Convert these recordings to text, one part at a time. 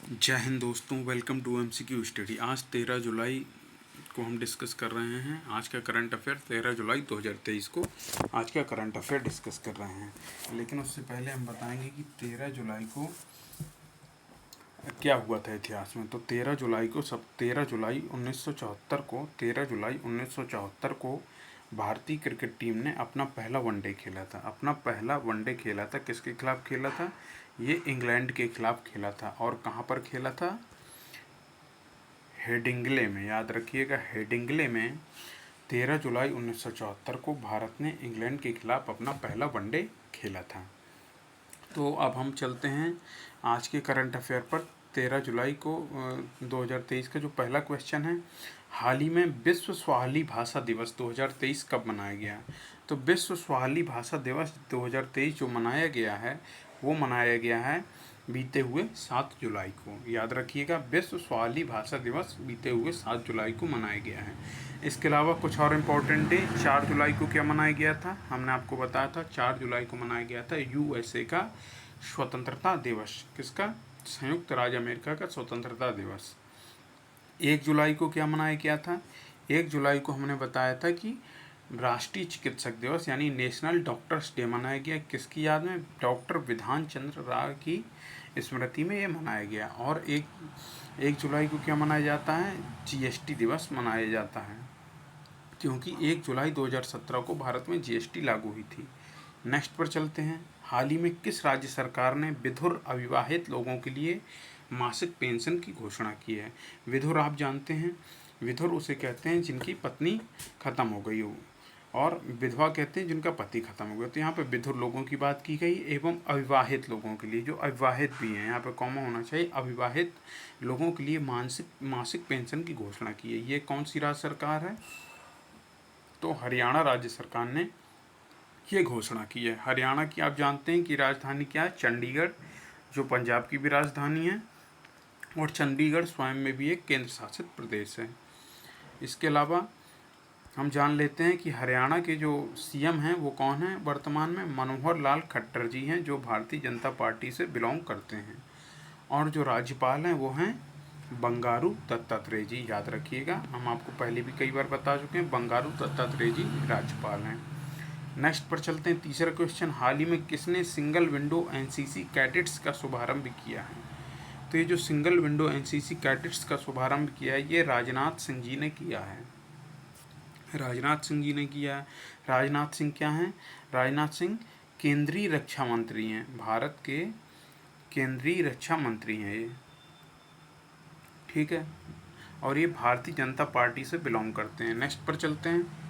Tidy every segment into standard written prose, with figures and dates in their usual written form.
जय हिंद दोस्तों, welcome to MCQ study. आज 13 जुलाई को हम डिस्कस कर रहे हैं आज का करंट अफेयर। 13 जुलाई 2023 को आज का करंट अफेयर डिस्कस कर रहे हैं। लेकिन उससे पहले हम बताएंगे कि 13 जुलाई को क्या हुआ था इतिहास में। तो 13 जुलाई 1974 को भारतीय क्रिकेट टीम ने अपना पहला वनडे खेला था। किसके खिलाफ खेला था? ये इंग्लैंड के खिलाफ खेला था। और कहाँ पर खेला था? हेडिंग्ले में। याद रखिएगा, हेडिंग्ले में 13 जुलाई 1974 को भारत ने इंग्लैंड के खिलाफ अपना पहला वनडे खेला था। तो अब हम चलते हैं आज के करंट अफेयर पर। 13 जुलाई को 2023 का जो पहला क्वेश्चन है, हाल ही में विश्व स्वाहिली भाषा दिवस 2023 कब मनाया गया? तो विश्व स्वाहिली भाषा दिवस 2023 जो मनाया गया है वो मनाया गया है बीते हुए 7 जुलाई को। याद रखिएगा, विश्व स्वाहिली भाषा दिवस बीते हुए 7 जुलाई को मनाया गया है। इसके अलावा कुछ और इम्पोर्टेंट डे, 4 जुलाई को क्या मनाया गया था? हमने आपको बताया था 4 जुलाई को मनाया गया था यूएसए का स्वतंत्रता दिवस। किसका? संयुक्त राज्य अमेरिका का स्वतंत्रता दिवस। 1 जुलाई को क्या मनाया गया था? 1 जुलाई को हमने बताया था कि राष्ट्रीय चिकित्सक दिवस यानी नेशनल डॉक्टर्स डे मनाया गया। किसकी याद में? डॉक्टर विधान चंद्र राय की स्मृति में ये मनाया गया। और 1 जुलाई को क्या मनाया जाता है? जीएसटी दिवस मनाया जाता है, क्योंकि 1 जुलाई 2017 को भारत में जीएसटी लागू हुई थी। नेक्स्ट पर चलते हैं। हाल ही में किस राज्य सरकार ने विधुर अविवाहित लोगों के लिए मासिक पेंशन की घोषणा की है? विधुर आप जानते हैं, विधुर उसे कहते हैं जिनकी पत्नी खत्म हो गई हो, और विधवा कहते हैं जिनका पति खत्म हो गया। तो यहाँ पे विधुर लोगों की बात की गई एवं अविवाहित लोगों के लिए, जो अविवाहित भी हैं, यहाँ पे कॉमा होना चाहिए, अविवाहित लोगों के लिए मासिक पेंशन की घोषणा की है। ये कौन सी राज्य सरकार है? तो हरियाणा राज्य सरकार ने ये घोषणा की है। हरियाणा की आप जानते हैं कि राजधानी क्या है? चंडीगढ़, जो पंजाब की भी राजधानी है, और चंडीगढ़ स्वयं में भी एक केंद्र शासित प्रदेश है। इसके अलावा हम जान लेते हैं कि हरियाणा के जो सीएम हैं वो कौन हैं वर्तमान में? मनोहर लाल खट्टर जी हैं, जो भारतीय जनता पार्टी से बिलोंग करते हैं। और जो राज्यपाल हैं वो हैं बंगारू दत्तात्रेय जी। याद रखिएगा, हम आपको पहले भी कई बार बता चुके हैं, बंगारू दत्तात्रेय जी राज्यपाल हैं। नेक्स्ट पर चलते हैं। तीसरा क्वेश्चन, हाल ही में किसने सिंगल विंडो एनसीसी कैडेट्स का शुभारंभ किया है? तो ये जो सिंगल विंडो एनसीसी कैडेट्स का शुभारंभ किया है, ये राजनाथ सिंह जी ने किया है। राजनाथ सिंह जी ने किया है। राजनाथ सिंह क्या हैं? राजनाथ सिंह केंद्रीय रक्षा मंत्री हैं, भारत के केंद्रीय रक्षा मंत्री हैं ये, ठीक है। और ये भारतीय जनता पार्टी से बिलोंग करते हैं। नेक्स्ट पर चलते हैं।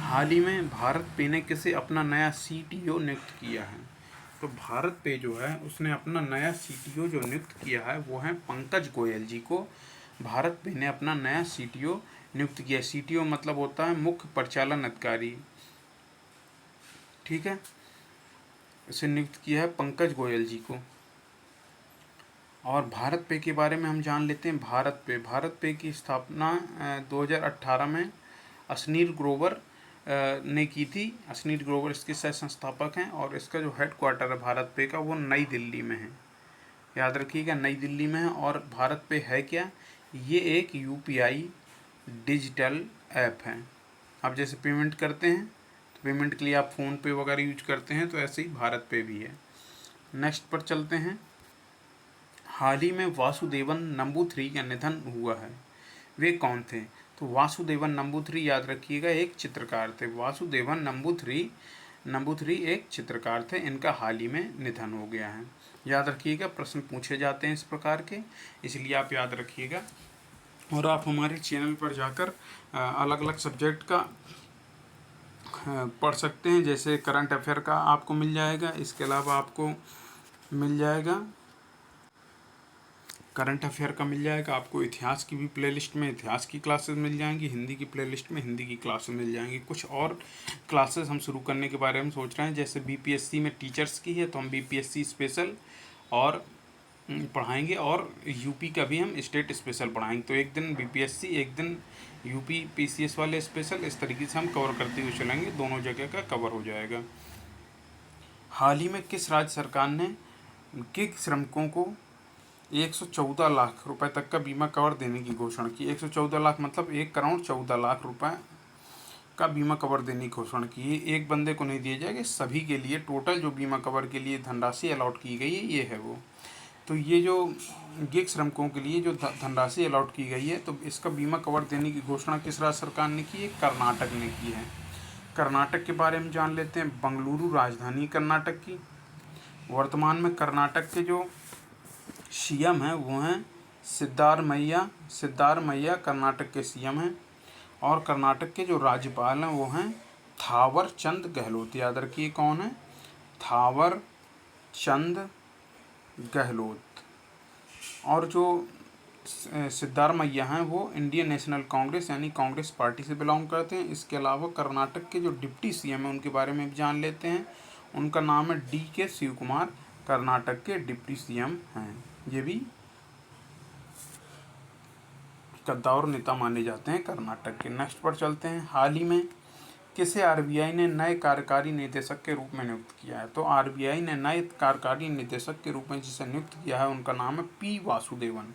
हाल ही में भारत पे ने किसे अपना नया सीटीओ नियुक्त किया है? तो भारत पे जो है उसने अपना नया सीटीओ जो नियुक्त किया है वो है पंकज गोयल जी को। भारत पे ने अपना नया सीटीओ नियुक्त किया। सीटीओ मतलब होता है मुख्य परिचालन अधिकारी, ठीक है। इसे नियुक्त किया है पंकज गोयल जी को। और भारत पे के बारे में हम जान लेते हैं। भारत पे की स्थापना 2018 में अश्नीर ग्रोवर ने की थी। अश्नीर ग्रोवर इसके सह संस्थापक हैं, और इसका जो हेड क्वार्टर है भारत पे का वो नई दिल्ली में है। याद रखिएगा, नई दिल्ली में है। और भारत पे है क्या? ये एक यूपीआई डिजिटल ऐप है। आप जैसे पेमेंट करते हैं तो पेमेंट के लिए आप फ़ोन पे वगैरह यूज करते हैं, तो ऐसे ही भारत पे भी है। नेक्स्ट पर चलते हैं। हाल ही में वासुदेवन नंबूथरी का निधन हुआ है। वे कौन थे? तो वासुदेवन नंबूथरी, याद रखिएगा, एक चित्रकार थे। वासुदेवन नंबूथरी एक चित्रकार थे। इनका हाल ही में निधन हो गया है। याद रखिएगा, प्रश्न पूछे जाते हैं इस प्रकार के, इसलिए आप याद रखिएगा। और आप हमारे चैनल पर जाकर अलग अलग सब्जेक्ट का पढ़ सकते हैं। जैसे करंट अफेयर का आपको मिल जाएगा, इसके अलावा आपको मिल जाएगा करंट अफेयर का मिल जाएगा, आपको इतिहास की भी प्लेलिस्ट में इतिहास की क्लासेस मिल जाएंगी, हिंदी की प्लेलिस्ट में हिंदी की क्लासेस मिल जाएंगी। कुछ और क्लासेस हम शुरू करने के बारे में सोच रहे हैं। जैसे बीपीएससी में टीचर्स की है तो हम बीपीएससी स्पेशल और पढ़ाएंगे, और यूपी का भी हम स्टेट स्पेशल पढ़ाएंगे। तो एक दिन बीपीएससी, एक दिन यूपी पीसीएस वाले स्पेशल, इस तरीके से हम कवर करते हुए चलेंगे, दोनों जगह का कवर हो जाएगा। हाल ही में किस राज्य सरकार ने गिग श्रमिकों को 114 लाख रुपए तक का बीमा कवर देने की घोषणा की। 114 लाख मतलब 1,14,00,000 रुपए का बीमा कवर देने की घोषणा की है। एक बंदे को नहीं दिया जाएगा, सभी के लिए टोटल जो बीमा कवर के लिए धनराशि अलॉट की गई है ये है वो। तो ये जो गिग श्रमिकों के लिए जो धनराशि अलॉट की गई है, तो इसका बीमा कवर देने की घोषणा किस राज्य सरकार ने की है? कर्नाटक ने की है। कर्नाटक के बारे में जान लेते हैं। बंगलुरु राजधानी कर्नाटक की। वर्तमान में कर्नाटक के जो सीएम हैं वो हैं सिद्धारमैया कर्नाटक के सीएम हैं। और कर्नाटक के जो राज्यपाल हैं वो हैं थावर चंद गहलोत। याद रखिए कौन है? थावर चंद गहलोत। और जो सिद्धारमैया हैं वो इंडियन नेशनल कांग्रेस यानी कांग्रेस पार्टी से बिलोंग करते हैं। इसके अलावा कर्नाटक के जो डिप्टी सीएम हैं उनके बारे में भी जान लेते हैं। उनका नाम है DK शिवकुमार, कर्नाटक के डिप्टी सीएम हैं। ये भी कद्दावर नेता माने जाते हैं कर्नाटक के। नेक्स्ट पर चलते हैं। हाल ही में किसे RBI ने नए कार्यकारी निदेशक के रूप में नियुक्त किया है? तो RBI ने नए कार्यकारी निदेशक के रूप में जिसे नियुक्त किया है उनका नाम है P वासुदेवन।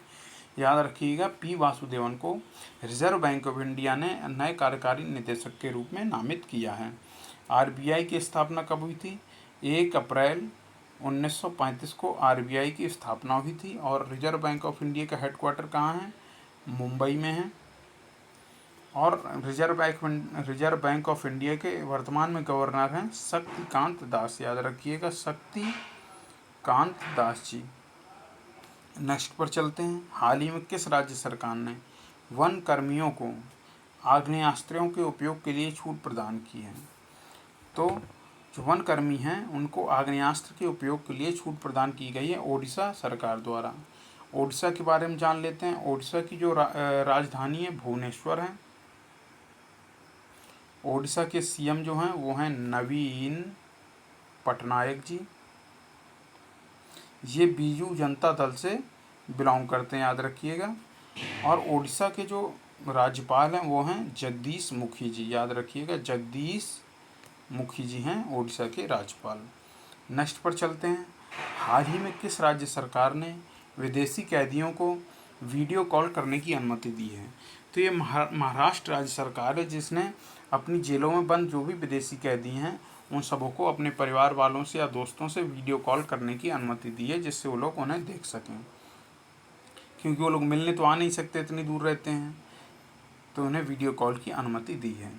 याद रखिएगा, P वासुदेवन को रिजर्व बैंक ऑफ इंडिया ने नए कार्यकारी निदेशक के रूप में नामित किया है। RBI की स्थापना कब हुई थी? 1 अप्रैल 1935 को RBI की स्थापना हुई थी। और रिजर्व बैंक ऑफ इंडिया का हेडक्वार्टर कहाँ है? मुंबई में है। और रिजर्व बैंक ऑफ इंडिया के वर्तमान में गवर्नर हैं शक्तिकांत दास। याद रखिएगा, शक्तिकांत दास जी। नेक्स्ट पर चलते हैं। हाल ही में किस राज्य सरकार ने वन कर्मियों को आग्नेयास्त्रों के उपयोग के लिए छूट प्रदान की है? तो जो वन कर्मी हैं उनको आग्नेयास्त्र के उपयोग के लिए छूट प्रदान की गई है ओडिशा सरकार द्वारा। ओडिशा के बारे में जान लेते हैं। ओडिशा की जो राजधानी है भुवनेश्वर है। ओडिशा के सीएम जो हैं वो हैं नवीन पटनायक जी। ये बीजू जनता दल से बिलोंग करते हैं, याद रखिएगा। और ओडिशा के जो राज्यपाल हैं वो हैं जगदीश मुखी जी। याद रखिएगा, जगदीश मुखी जी हैं ओडिशा के राज्यपाल। नेक्स्ट पर चलते हैं। हाल ही में किस राज्य सरकार ने विदेशी कैदियों को वीडियो कॉल करने की अनुमति दी है? तो ये महाराष्ट्र राज्य सरकार है जिसने अपनी जेलों में बंद जो भी विदेशी कैदी हैं उन सबों को अपने परिवार वालों से या दोस्तों से वीडियो कॉल करने की अनुमति दी है, जिससे वो लोग उन्हें देख सकें। क्योंकि वो लोग मिलने तो आ नहीं सकते, इतनी दूर रहते हैं, तो उन्हें वीडियो कॉल की अनुमति दी है।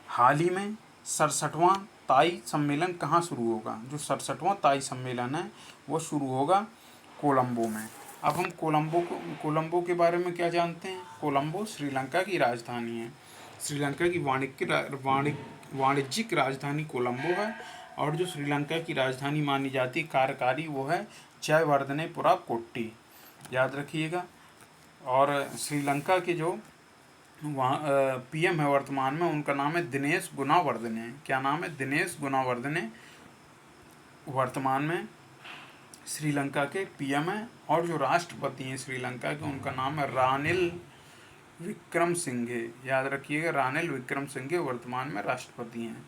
हाल ही में 67वां ताई सम्मेलन कहाँ शुरू होगा? जो 67वां ताई सम्मेलन है वो शुरू होगा कोलंबो में। अब हम कोलंबो के बारे में क्या जानते हैं? कोलंबो श्रीलंका की राजधानी है। श्रीलंका की वाणिज्यिक राजधानी कोलंबो है। और जो श्रीलंका की राजधानी मानी जाती कार्यकारी वो है जयवर्धनेपुरा कोट्टी। याद रखिएगा। और श्रीलंका के जो वहाँ PM है वर्तमान में उनका नाम है दिनेश गुणावर्धने। क्या नाम है? दिनेश गुणावर्धने वर्तमान में श्रीलंका के PM हैं। और जो राष्ट्रपति हैं श्रीलंका के उनका नाम है रानिल विक्रमसिंघे। याद रखिएगा, रानिल विक्रमसिंघे वर्तमान में राष्ट्रपति हैं।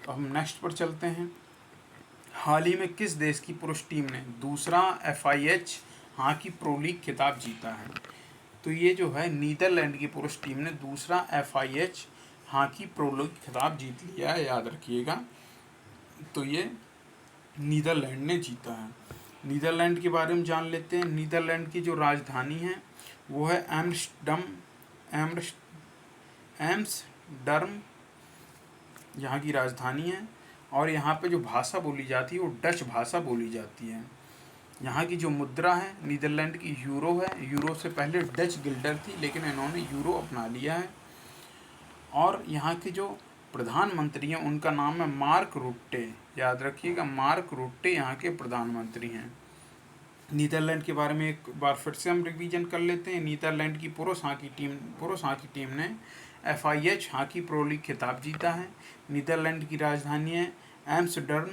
तो हम नेक्स्ट पर चलते हैं। हाल ही में किस देश की पुरुष टीम ने दूसरा FIH हॉकी प्रो लीग खिताब जीता है? तो ये जो है नीदरलैंड की पुरुष टीम ने दूसरा FIH हॉकी प्रो लीग खिताब जीत लिया है, याद रखिएगा। तो ये नीदरलैंड ने जीता है। नीदरलैंड के बारे में जान लेते हैं। नीदरलैंड की जो राजधानी है वो है एम्स्टर्डम यहाँ की राजधानी है। और यहाँ पे जो भाषा बोली जाती है वो डच भाषा बोली जाती है। यहाँ की जो मुद्रा है नीदरलैंड की यूरो है। यूरो से पहले डच गिल्डर थी, लेकिन इन्होंने यूरो अपना लिया है। और यहाँ के जो प्रधानमंत्री हैं उनका नाम है मार्क रुट्टे। याद रखिएगा, मार्क रुट्टे यहाँ के प्रधानमंत्री हैं। नीदरलैंड के बारे में एक बार फिर से हम रिवीजन कर लेते हैं। नीदरलैंड की पुरुष हॉकी टीम ने FIH हॉकी प्रो लीग खिताब जीता है। नीदरलैंड की राजधानी है एम्स्टर्डम,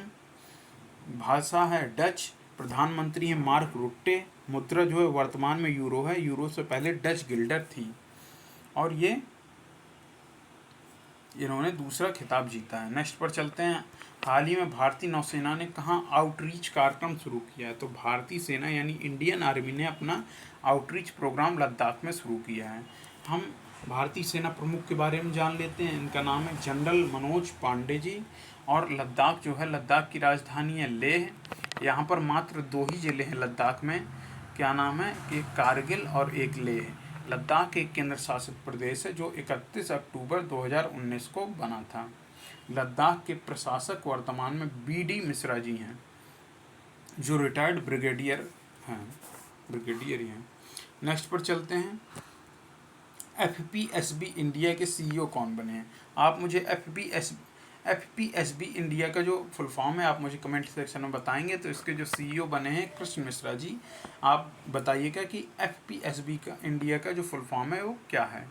भाषा है डच, प्रधानमंत्री है मार्क रुट्टे, मुद्रा जो है वर्तमान में यूरो है। यूरो से पहले डच गिल्डर थी। और ये इन्होंने दूसरा खिताब जीता है। नेक्स्ट पर चलते हैं। हाल ही में भारतीय नौसेना ने कहाँ आउटरीच कार्यक्रम शुरू किया है? तो भारतीय सेना यानी इंडियन आर्मी ने अपना आउटरीच प्रोग्राम लद्दाख में शुरू किया है। हम भारतीय सेना प्रमुख के बारे में जान लेते हैं। इनका नाम है जनरल मनोज पांडे जी। और लद्दाख जो है, लद्दाख की राजधानी है लेह। यहाँ पर मात्र 2 ही ज़िले हैं लद्दाख में। क्या नाम है कि कारगिल और एक लेह। लद्दाख एक केंद्र शासित प्रदेश है जो 31 अक्टूबर 2019 को बना था। लद्दाख के प्रशासक वर्तमान में BD मिश्रा जी हैं, जो रिटायर्ड ब्रिगेडियर ही हैं। नेक्स्ट पर चलते हैं। FPSB इंडिया के CEO कौन बने हैं? आप मुझे FPSB इंडिया का जो फुल फॉर्म है आप मुझे कमेंट सेक्शन में बताएंगे। तो इसके जो CEO बने हैं कृष्ण मिश्रा जी। आप बताइएगा कि FPSB का इंडिया का जो फुल फॉर्म है वो क्या है।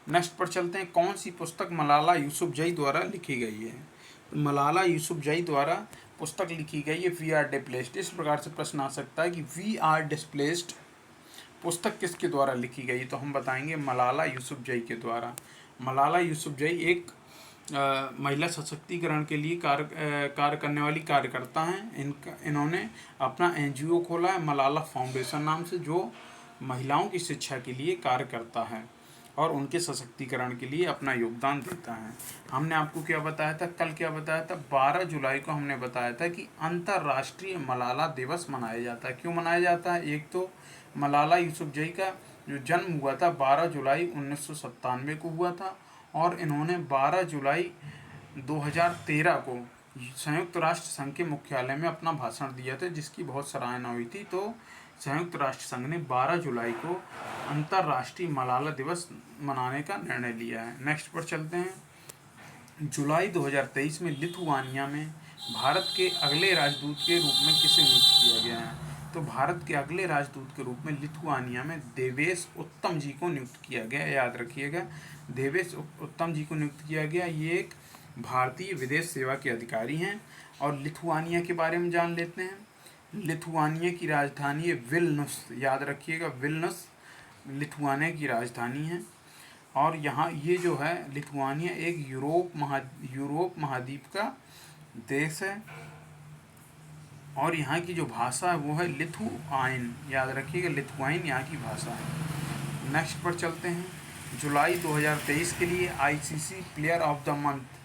नेक्स्ट पर चलते हैं। कौन सी पुस्तक मलाला यूसुफजई द्वारा लिखी गई है? मलाला यूसुफजई द्वारा पुस्तक लिखी गई है वी आर डिस्प्लेस्ड। इस प्रकार से प्रश्न आ सकता है कि वी आर डिस्प्लेस्ड पुस्तक किसके द्वारा लिखी गई? तो हम बताएंगे मलाला यूसुफजई के द्वारा। मलाला यूसुफजई एक महिला सशक्तिकरण के लिए कार्य करने वाली कार्यकर्ता हैं। इन्होंने अपना NGO खोला है मलाला फाउंडेशन नाम से, जो महिलाओं की शिक्षा के लिए कार्य करता है और उनके सशक्तिकरण के लिए अपना योगदान देता है। हमने आपको क्या बताया था, कल क्या बताया था? 12 जुलाई को हमने बताया था कि अंतर्राष्ट्रीय मलाला दिवस मनाया जाता है। क्यों मनाया जाता है? एक तो मलाला यूसुफजई का जो जन्म हुआ था 12 जुलाई 1997 को हुआ था, और इन्होंने 12 जुलाई 2013 को संयुक्त राष्ट्र संघ के मुख्यालय में अपना भाषण दिया था, जिसकी बहुत सराहना हुई थी। तो संयुक्त राष्ट्र संघ ने 12 जुलाई को अंतर्राष्ट्रीय मलाला दिवस मनाने का निर्णय लिया है। नेक्स्ट पर चलते हैं। जुलाई 2023 में लिथुआनिया में भारत के अगले राजदूत के रूप में किसे नियुक्त किया गया है? तो भारत के अगले राजदूत के रूप में लिथुआनिया में देवेश उत्तम जी को नियुक्त किया गया। याद रखिएगा, देवेश उत्तम जी को नियुक्त किया गया। ये एक भारतीय विदेश सेवा के अधिकारी हैं। और लिथुआनिया के बारे में जान लेते हैं। लिथुआनिया की राजधानी है विल्नुस। याद रखिएगा, विल्नुस लिथुआनिया की राजधानी है। और यहाँ ये जो है लिथुआनिया एक यूरोप महाद्वीप का देश है। और यहाँ की जो भाषा है वो है लिथुआइन। याद रखिएगा, लिथुआइन यहाँ की भाषा है। नेक्स्ट पर चलते हैं। जुलाई 2023 के लिए ICC player of the month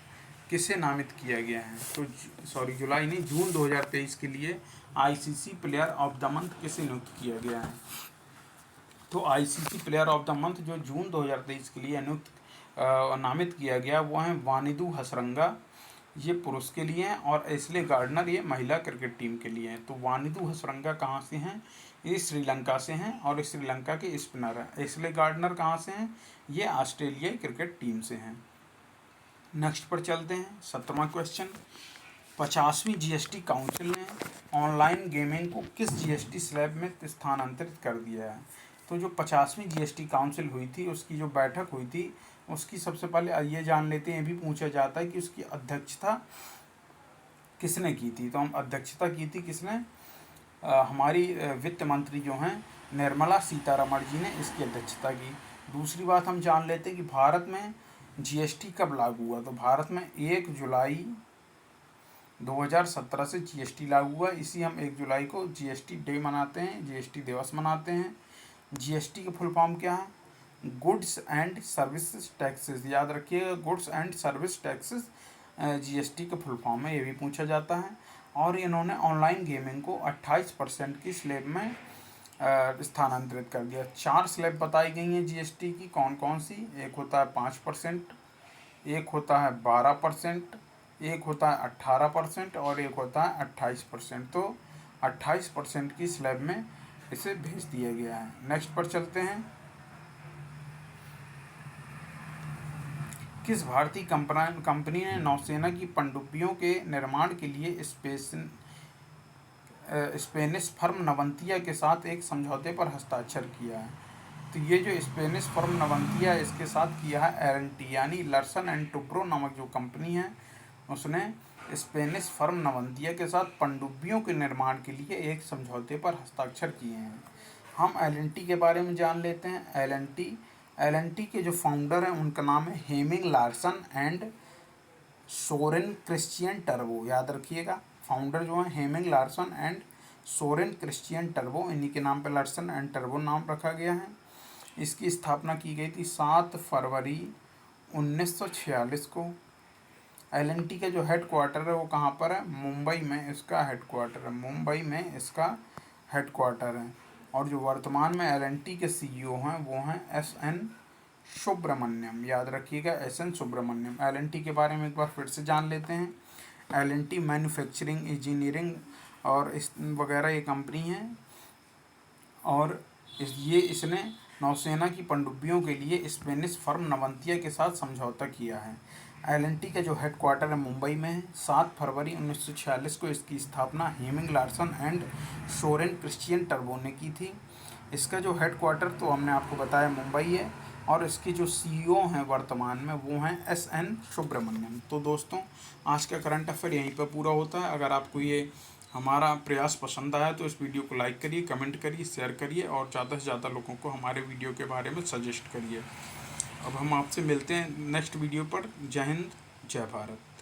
किसे नामित किया गया है? तो जुलाई नहीं, जून 2023 के लिए ICC player of the month किसे नियुक्त किया गया है? तो ICC player of the month जो जून 2023 के लिए नामित किया गया वो है वानिदू हसरंगा, ये पुरुष के लिए हैं, और एस्ले गार्डनर ये महिला क्रिकेट टीम के लिए हैं। तो वानिदू हसरंगा कहाँ से हैं? ये श्रीलंका से हैं और श्रीलंका के स्पिनर हैं। एस्ले गार्डनर कहाँ से हैं? ये ऑस्ट्रेलियाई क्रिकेट टीम से हैं। नेक्स्ट पर चलते हैं। 17वां क्वेश्चन। 50वीं GST काउंसिल ने ऑनलाइन गेमिंग को किस GST स्लैब में स्थानांतरित कर दिया है? तो जो 50वीं GST काउंसिल हुई थी, उसकी जो बैठक हुई थी, उसकी सबसे पहले ये जान लेते हैं। ये भी पूछा जाता है कि उसकी अध्यक्षता किसने की थी? तो हम अध्यक्षता की थी किसने? हमारी वित्त मंत्री जो हैं निर्मला सीतारमण जी ने इसकी अध्यक्षता की। दूसरी बात हम जान लेते हैं कि भारत में GST कब लागू हुआ? तो भारत में 1 जुलाई 2017 से GST लागू हुआ। इसी हम 1 जुलाई को GST डे मनाते हैं, GST दिवस मनाते हैं। GST का फुल फॉर्म क्या है? Goods and services taxes. याद रखिएगा, goods and service taxes GST का फुल फॉर्म है, ये भी पूछा जाता है। और इन्होंने ऑनलाइन गेमिंग को 28% की स्लैब में स्थानांतरित कर दिया। 4 स्लैब बताई गई हैं GST की। कौन कौन सी? एक होता है 5%, एक होता है 12%, एक होता है 18% और एक होता है 28%। तो 28% की स्लैब में इसे भेज दिया गया है। नेक्स्ट पर चलते हैं। किस भारतीय कंपनी ने नौसेना की पनडुब्बियों के निर्माण के लिए स्पेनिश फर्म नवंतिया के साथ एक समझौते पर हस्ताक्षर किया है? तो ये जो स्पेनिश फर्म नवंतिया इसके साथ किया है L&T यानी लर्सन एंड टुब्रो नामक जो कंपनी है, उसने स्पेनिश फर्म नवंतिया के साथ पनडुब्बियों के निर्माण के लिए एक समझौते पर हस्ताक्षर किए हैं। हम L&T के बारे में जान लेते हैं। L&T एल&टी के जो फाउंडर हैं उनका नाम है Henning Larsen and Soren Kristian टर्बो। याद रखिएगा, फाउंडर जो है Henning Larsen and Soren Kristian टर्बो, इन्हीं के नाम पे लार्सन एंड टर्बो नाम रखा गया है। इसकी स्थापना की गई थी 7 फरवरी 1946 को। एल&टी का जो हेड क्वार्टर है वो कहाँ पर है? मुंबई में इसका हेड क्वार्टर है, मुंबई में इसका हेड क्वार्टर है। और जो वर्तमान में एल&टी के सीईओ हैं वो हैं एस.एन. सुब्रमण्यम। याद रखिएगा, एस.एन. सुब्रमण्यम। एल&टी के बारे में एक बार फिर से जान लेते हैं। एल&टी मैन्युफैक्चरिंग, इंजीनियरिंग और इस वगैरह ये कंपनी है, और इसने नौसेना की पनडुब्बियों के लिए स्पेनिश फर्म नवंतिया के साथ समझौता किया है। एल&टी का जो हेड क्वार्टर है मुंबई में है। 7 फरवरी 1946 को इसकी स्थापना Henning Larsen and Soren Kristian टर्बो ने की थी। इसका जो हेड क्वार्टर तो हमने आपको बताया मुंबई है, और इसके जो सीईओ हैं वर्तमान में वो हैं एस.एन. सुब्रमण्यम। तो दोस्तों, आज का करंट अफेयर यहीं पर पूरा होता है। अगर आपको ये हमारा प्रयास पसंद आया तो इस वीडियो को लाइक करिए, कमेंट करिए, शेयर करिए और ज़्यादा से ज़्यादा लोगों को हमारे वीडियो के बारे में सजेस्ट करिए। अब हम आपसे मिलते हैं नेक्स्ट वीडियो पर। जय हिंद, जय भारत।